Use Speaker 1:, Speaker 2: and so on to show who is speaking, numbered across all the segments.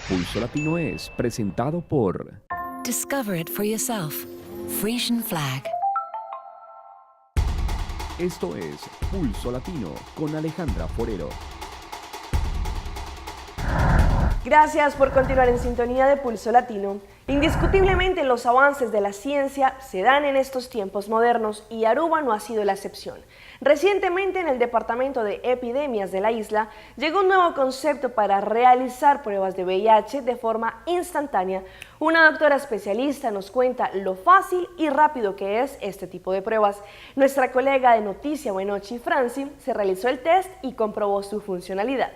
Speaker 1: Pulso Latino es presentado por
Speaker 2: Discover it for yourself. Frisian Flag.
Speaker 1: Esto es Pulso Latino con Alejandra Forero.
Speaker 3: Gracias por continuar en sintonía de Pulso Latino. Indiscutiblemente los avances de la ciencia se dan en estos tiempos modernos y Aruba no ha sido la excepción. Recientemente en el Departamento de Epidemias de la isla llegó un nuevo concepto para realizar pruebas de VIH de forma instantánea. Una doctora especialista nos cuenta lo fácil y rápido que es este tipo de pruebas. Nuestra colega de Noticia Buenochi, Franci, se realizó el test y comprobó su funcionalidad.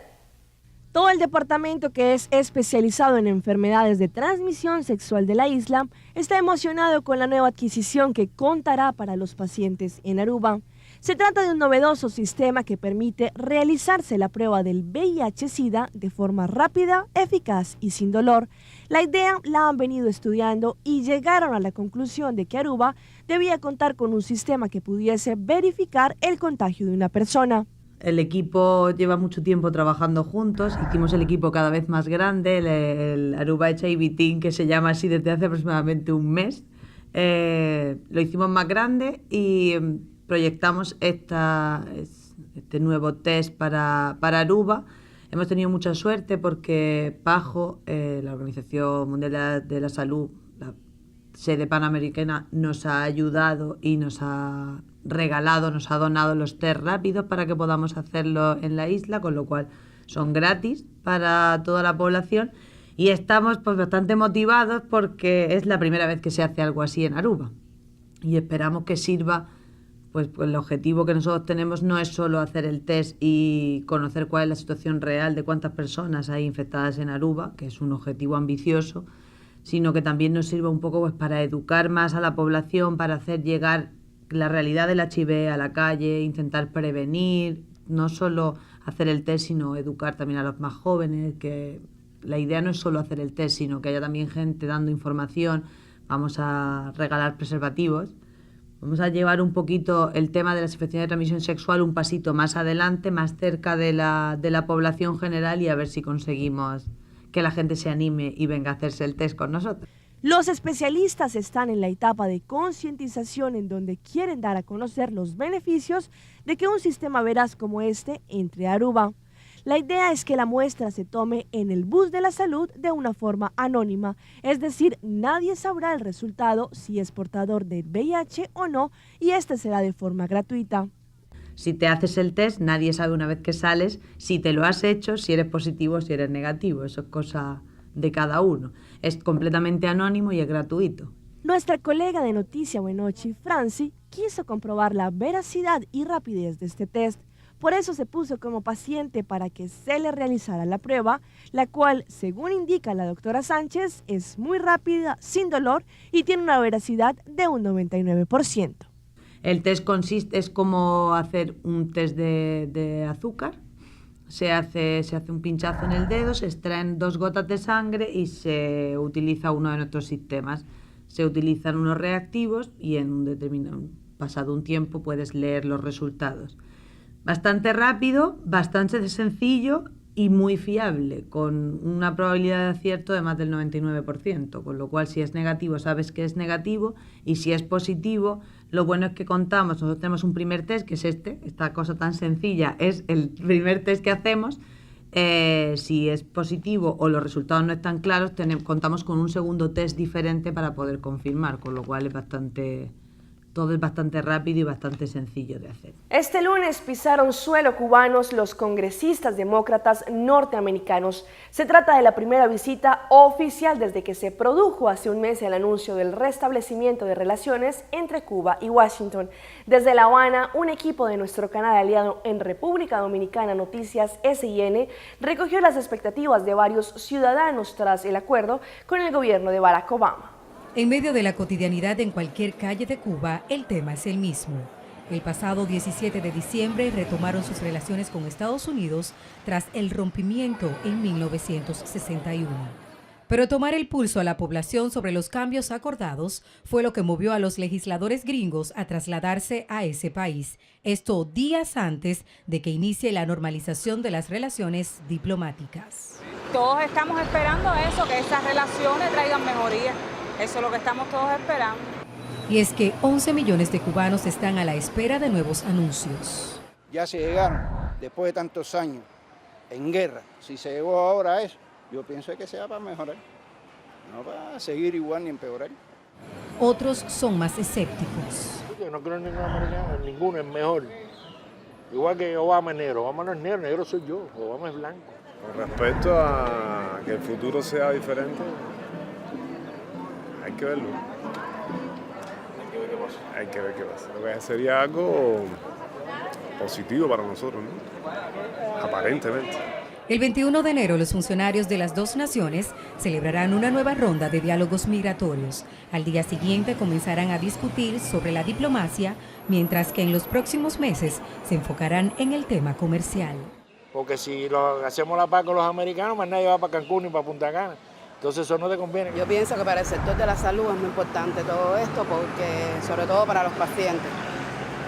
Speaker 3: Todo el departamento, que es especializado en enfermedades de transmisión sexual de la isla, está emocionado con la nueva adquisición que contará para los pacientes en Aruba. Se trata de un novedoso sistema que permite realizarse la prueba del VIH-Sida de forma rápida, eficaz y sin dolor. La idea la han venido estudiando y llegaron a la conclusión de que Aruba debía contar con un sistema que pudiese verificar el contagio de una persona.
Speaker 4: El equipo lleva mucho tiempo trabajando juntos, hicimos el equipo cada vez más grande, el Aruba HIV Team, que se llama así desde hace aproximadamente un mes. Lo hicimos más grande y proyectamos este nuevo test para Aruba. Hemos tenido mucha suerte porque PAHO, la Organización Mundial de la Salud, la sede panamericana, nos ha ayudado y nos ha regalado, nos ha donado los test rápidos para que podamos hacerlo en la isla, con lo cual son gratis para toda la población y estamos pues bastante motivados porque es la primera vez que se hace algo así en Aruba y esperamos que sirva. Pues el objetivo que nosotros tenemos no es solo hacer el test y conocer cuál es la situación real de cuántas personas hay infectadas en Aruba, que es un objetivo ambicioso, sino que también nos sirva un poco pues para educar más a la población, para hacer llegar la realidad del HIV a la calle, intentar prevenir, no solo hacer el test, sino educar también a los más jóvenes, que la idea no es solo hacer el test, sino que haya también gente dando información. Vamos a regalar preservativos. Vamos a llevar un poquito el tema de las infecciones de transmisión sexual un pasito más adelante, más cerca de la población general y a ver si conseguimos que la gente se anime y venga a hacerse el test con nosotros.
Speaker 3: Los especialistas están en la etapa de concientización en donde quieren dar a conocer los beneficios de que un sistema veraz como este entre a Aruba. La idea es que la muestra se tome en el bus de la salud de una forma anónima, es decir, nadie sabrá el resultado si es portador de VIH o no, y este será de forma gratuita.
Speaker 4: Si te haces el test, nadie sabe una vez que sales si te lo has hecho, si eres positivo o si eres negativo. Eso es cosa de cada uno. Es completamente anónimo y es gratuito.
Speaker 3: Nuestra colega de Noticia Buenochi, Franci, quiso comprobar la veracidad y rapidez de este test. Por eso se puso como paciente para que se le realizara la prueba, la cual, según indica la doctora Sánchez, es muy rápida, sin dolor y tiene una veracidad de un 99%.
Speaker 4: El test es como hacer un test de azúcar. Se hace un pinchazo en el dedo, se extraen 2 gotas de sangre y se utiliza uno de nuestros sistemas. Se utilizan unos reactivos y en un determinado pasado un tiempo puedes leer los resultados. Bastante rápido, bastante sencillo y muy fiable, con una probabilidad de acierto de más del 99%, con lo cual si es negativo sabes que es negativo y si es positivo, lo bueno es que nosotros tenemos un primer test, que es esta cosa tan sencilla, es el primer test que hacemos. Si es positivo o los resultados no están claros, contamos con un segundo test diferente para poder confirmar, con lo cual todo es bastante rápido y bastante sencillo de hacer.
Speaker 3: Este lunes pisaron suelo cubanos los congresistas demócratas norteamericanos. Se trata de la primera visita oficial desde que se produjo hace un mes el anuncio del restablecimiento de relaciones entre Cuba y Washington. Desde La Habana, un equipo de nuestro canal aliado en República Dominicana, Noticias SIN, recogió las expectativas de varios ciudadanos tras el acuerdo con el gobierno de Barack Obama.
Speaker 5: En medio de la cotidianidad en cualquier calle de Cuba, el tema es el mismo. El pasado 17 de diciembre retomaron sus relaciones con Estados Unidos tras el rompimiento en 1961. Pero tomar el pulso a la población sobre los cambios acordados fue lo que movió a los legisladores gringos a trasladarse a ese país. Esto días antes de que inicie la normalización de las relaciones diplomáticas.
Speaker 6: Todos estamos esperando eso, que esas relaciones traigan mejoría. Eso es lo que estamos todos esperando.
Speaker 5: Y es que 11 millones de cubanos están a la espera de nuevos anuncios.
Speaker 7: Ya se llegaron, después de tantos años, en guerra. Si se llegó ahora a eso, yo pienso que sea para mejorar, no para seguir igual ni empeorar.
Speaker 5: Otros son más escépticos.
Speaker 8: Yo no creo en ningún americano, ninguno es mejor. Igual que Obama es negro, Obama no es negro, negro soy yo, Obama es blanco.
Speaker 9: Con respecto a que el futuro sea diferente, hay que verlo. Hay que ver qué pasa. Lo que sería algo positivo para nosotros, ¿no? Aparentemente.
Speaker 5: El 21 de enero, los funcionarios de las dos naciones celebrarán una nueva ronda de diálogos migratorios. Al día siguiente comenzarán a discutir sobre la diplomacia, mientras que en los próximos meses se enfocarán en el tema comercial.
Speaker 8: Porque si hacemos la paz con los americanos, más nadie va para Cancún ni para Punta Cana. Entonces eso no te conviene.
Speaker 10: Yo pienso que para el sector de la salud es muy importante todo esto, porque sobre todo para los pacientes,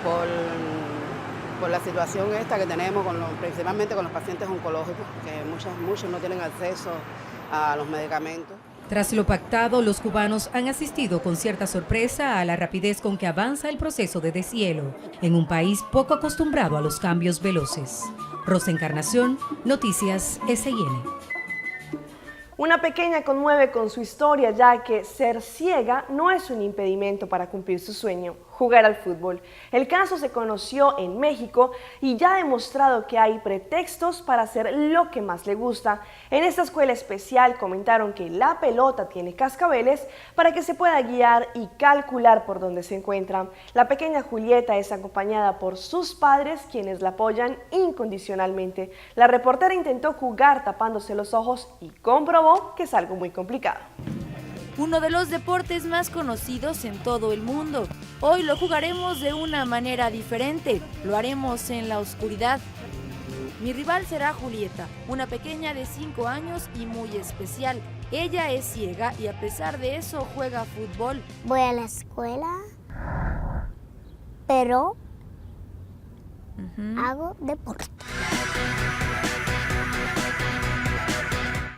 Speaker 10: por la situación esta que tenemos, principalmente con los pacientes oncológicos, que muchos no tienen acceso a los medicamentos.
Speaker 5: Tras lo pactado, los cubanos han asistido con cierta sorpresa a la rapidez con que avanza el proceso de deshielo, en un país poco acostumbrado a los cambios veloces. Rosa Encarnación, Noticias SIN.
Speaker 3: Una pequeña conmueve con su historia, ya que ser ciega no es un impedimento para cumplir su sueño, jugar al fútbol. El caso se conoció en México y ya ha demostrado que hay pretextos para hacer lo que más le gusta. En esta escuela especial comentaron que la pelota tiene cascabeles para que se pueda guiar y calcular por dónde se encuentra. La pequeña Julieta es acompañada por sus padres, quienes la apoyan incondicionalmente. La reportera intentó jugar tapándose los ojos y comprobó que es algo muy complicado.
Speaker 11: Uno de los deportes más conocidos en todo el mundo. Hoy lo jugaremos de una manera diferente, lo haremos en la oscuridad. Mi rival será Julieta, una pequeña de 5 años y muy especial. Ella es ciega y a pesar de eso juega fútbol.
Speaker 12: Voy a la escuela, pero hago deporte.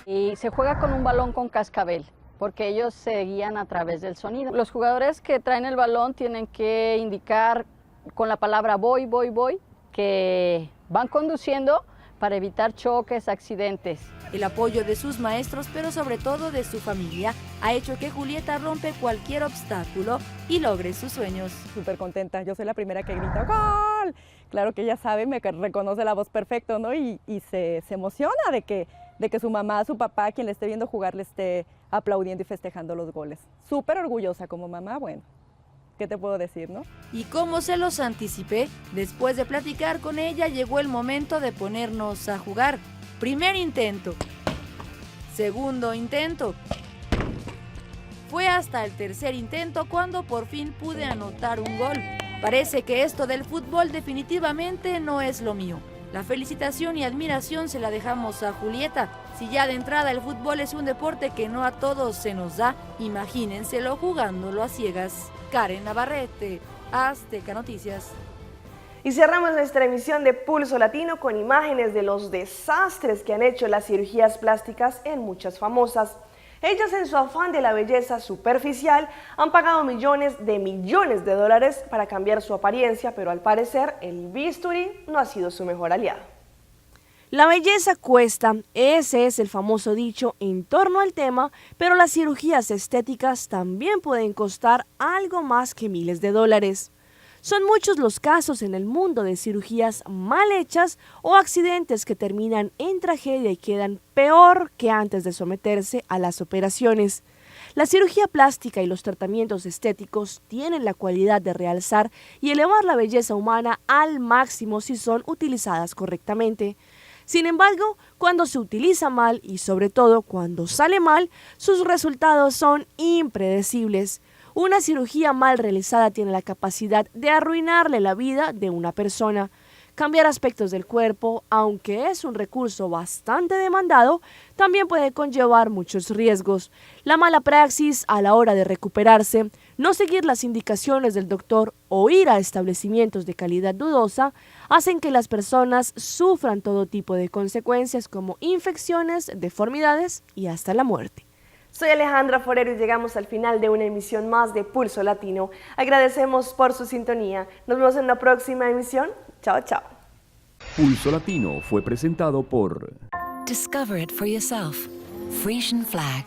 Speaker 13: Y se juega con un balón con cascabel, porque ellos se guían a través del sonido. Los jugadores que traen el balón tienen que indicar con la palabra voy, voy, voy, que van conduciendo para evitar choques, accidentes.
Speaker 11: El apoyo de sus maestros, pero sobre todo de su familia, ha hecho que Julieta rompe cualquier obstáculo y logre sus sueños.
Speaker 14: Súper contenta, yo soy la primera que grita ¡gol! Claro que ella sabe, me reconoce la voz perfecto, ¿no? Y se emociona de que su mamá, su papá, quien le esté viendo jugar, le esté aplaudiendo y festejando los goles. Súper orgullosa como mamá, bueno, ¿qué te puedo decir, no?
Speaker 11: Y como se los anticipé, después de platicar con ella, llegó el momento de ponernos a jugar. Primer intento. Segundo intento. Fue hasta el tercer intento cuando por fin pude anotar un gol. Parece que esto del fútbol definitivamente no es lo mío. La felicitación y admiración se la dejamos a Julieta. Si ya de entrada el fútbol es un deporte que no a todos se nos da, imagínenselo jugándolo a ciegas. Karen Navarrete, Azteca Noticias.
Speaker 3: Y cerramos nuestra emisión de Pulso Latino con imágenes de los desastres que han hecho las cirugías plásticas en muchas famosas. Ellas, en su afán de la belleza superficial, han pagado millones de dólares para cambiar su apariencia, pero al parecer el bisturí no ha sido su mejor aliado. La belleza cuesta, ese es el famoso dicho en torno al tema, pero las cirugías estéticas también pueden costar algo más que miles de dólares. Son muchos los casos en el mundo de cirugías mal hechas o accidentes que terminan en tragedia y quedan peor que antes de someterse a las operaciones. La cirugía plástica y los tratamientos estéticos tienen la cualidad de realzar y elevar la belleza humana al máximo si son utilizadas correctamente. Sin embargo, cuando se utiliza mal y sobre todo cuando sale mal, sus resultados son impredecibles. Una cirugía mal realizada tiene la capacidad de arruinarle la vida de una persona. Cambiar aspectos del cuerpo, aunque es un recurso bastante demandado, también puede conllevar muchos riesgos. La mala praxis a la hora de recuperarse, no seguir las indicaciones del doctor o ir a establecimientos de calidad dudosa hacen que las personas sufran todo tipo de consecuencias como infecciones, deformidades y hasta la muerte. Soy Alejandra Forero y llegamos al final de una emisión más de Pulso Latino. Agradecemos por su sintonía. Nos vemos en la próxima emisión. Chao, chao.
Speaker 1: Pulso Latino fue presentado por
Speaker 2: Discover it for yourself. Frisian Flag.